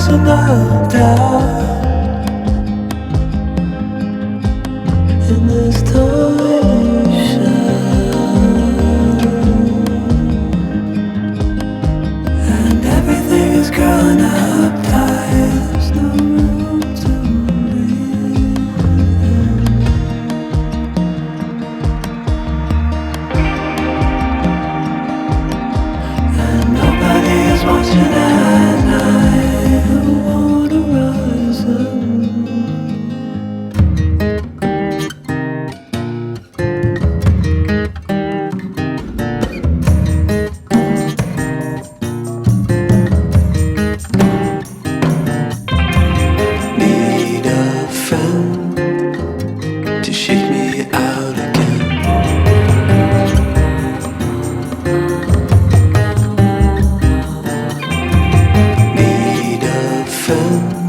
enough doubt in this dimension, and everything is grown up tight. There's no room to breathe, and nobody is watching at night. Who wanna rise up? Need a friend to shake me out again. Need a friend